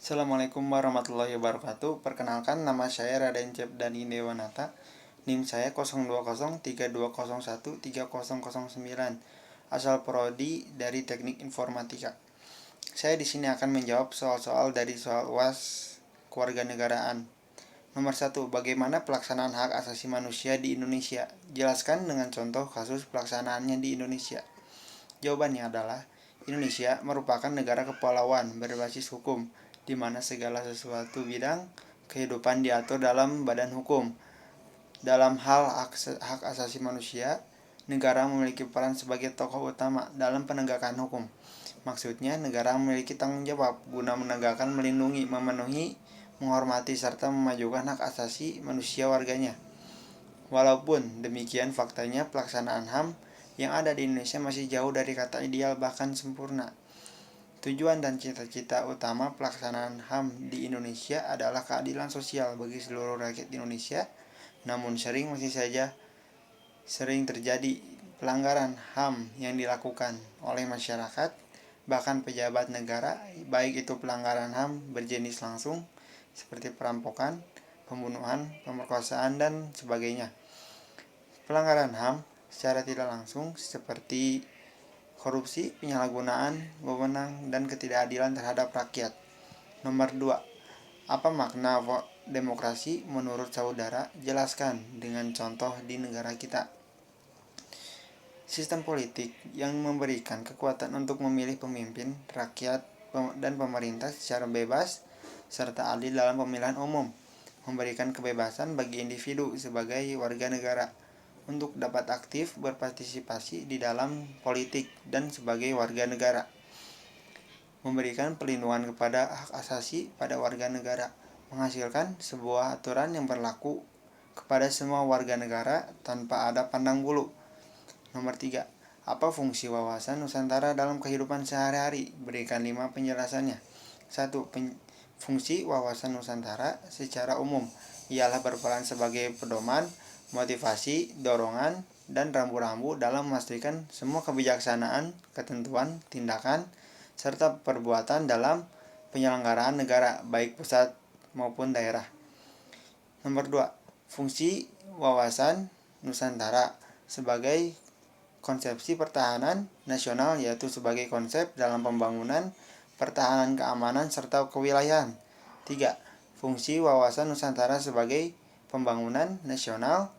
Assalamualaikum warahmatullahi wabarakatuh. Perkenalkan, nama saya Raden Cepdani Dewanata. NIM saya 020320130009. Asal prodi dari Teknik Informatika. Saya di sini akan menjawab soal-soal dari soal UAS kewarganegaraan. Nomor 1. Bagaimana pelaksanaan hak asasi manusia di Indonesia? Jelaskan dengan contoh kasus pelaksanaannya di Indonesia. Jawabannya adalah Indonesia merupakan negara kepulauan berbasis hukum, di mana segala sesuatu bidang kehidupan diatur dalam badan hukum. Dalam hal hak asasi manusia, negara memiliki peran sebagai tokoh utama dalam penegakan hukum. Maksudnya, negara memiliki tanggung jawab guna menegakkan, melindungi, memenuhi, menghormati, serta memajukan hak asasi manusia warganya. Walaupun demikian, faktanya pelaksanaan HAM yang ada di Indonesia masih jauh dari kata ideal, bahkan sempurna. Tujuan dan cita-cita utama pelaksanaan HAM di Indonesia adalah keadilan sosial bagi seluruh rakyat Indonesia. Namun sering terjadi pelanggaran HAM yang dilakukan oleh masyarakat, bahkan pejabat negara, baik itu pelanggaran HAM berjenis langsung seperti perampokan, pembunuhan, pemerkosaan, dan sebagainya. Pelanggaran HAM secara tidak langsung seperti korupsi, penyalahgunaan wewenang, dan ketidakadilan terhadap rakyat. Nomor 2. Apa makna demokrasi menurut saudara? Jelaskan dengan contoh di negara kita. Sistem politik yang memberikan kekuatan untuk memilih pemimpin, rakyat, dan pemerintah secara bebas serta adil dalam pemilihan umum, memberikan kebebasan bagi individu sebagai warga negara untuk dapat aktif berpartisipasi di dalam politik dan sebagai warga negara, memberikan perlindungan kepada hak asasi pada warga negara, menghasilkan sebuah aturan yang berlaku kepada semua warga negara tanpa ada pandang bulu. Nomor 3. Apa fungsi wawasan Nusantara dalam kehidupan sehari-hari? Berikan 5 penjelasannya. 1. Fungsi wawasan Nusantara secara umum ialah berperan sebagai pedoman, motivasi, dorongan, dan rambu-rambu dalam memastikan semua kebijaksanaan, ketentuan, tindakan, serta perbuatan dalam penyelenggaraan negara, baik pusat maupun daerah. Nomor 2. Fungsi wawasan Nusantara sebagai konsepsi pertahanan nasional, yaitu sebagai konsep dalam pembangunan, pertahanan, keamanan, serta kewilayahan. 3. Fungsi wawasan Nusantara sebagai pembangunan nasional,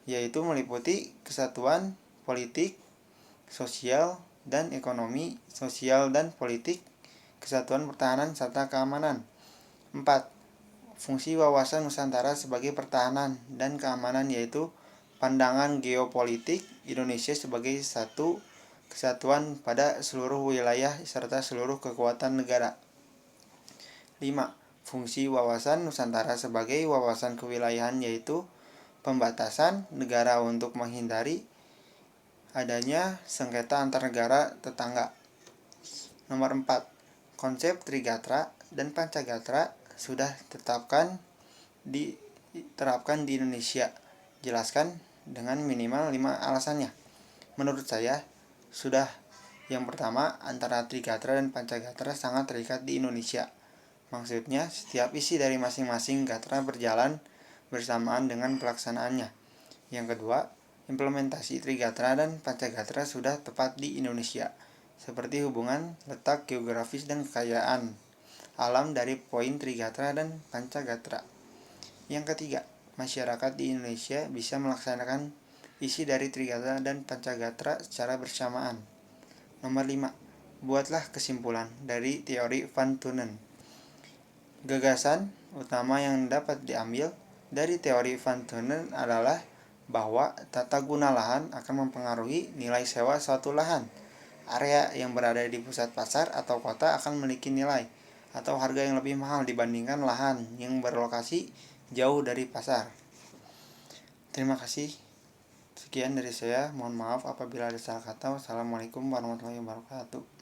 yaitu meliputi kesatuan politik, sosial, dan ekonomi, sosial dan politik, kesatuan pertahanan, serta keamanan. 4. Fungsi wawasan Nusantara sebagai pertahanan dan keamanan, yaitu pandangan geopolitik Indonesia sebagai satu kesatuan pada seluruh wilayah serta seluruh kekuatan negara. 5. Fungsi wawasan Nusantara sebagai wawasan kewilayahan, yaitu pembatasan negara untuk menghindari adanya sengketa antar negara tetangga. Nomor 4. Konsep Trigatra dan Pancagatra sudah diterapkan di Indonesia. Jelaskan dengan minimal 5 alasannya. Menurut saya, sudah. Yang pertama, antara Trigatra dan Pancagatra sangat terikat di Indonesia. Maksudnya, setiap isi dari masing-masing gatra berjalan bersamaan dengan pelaksanaannya. Yang kedua, implementasi Trigatra dan Pancagatra sudah tepat di Indonesia, seperti hubungan letak geografis dan kekayaan alam dari poin Trigatra dan Pancagatra. Yang ketiga, masyarakat di Indonesia bisa melaksanakan isi dari Trigatra dan Pancagatra secara bersamaan. Nomor 5. Buatlah kesimpulan dari teori Van Tunen. Gagasan utama yang dapat diambil dari teori Van Tunen adalah bahwa tata guna lahan akan mempengaruhi nilai sewa suatu lahan. Area yang berada di pusat pasar atau kota akan memiliki nilai atau harga yang lebih mahal dibandingkan lahan yang berlokasi jauh dari pasar. Terima kasih. Sekian dari saya. Mohon maaf apabila ada salah kata. Wassalamualaikum warahmatullahi wabarakatuh.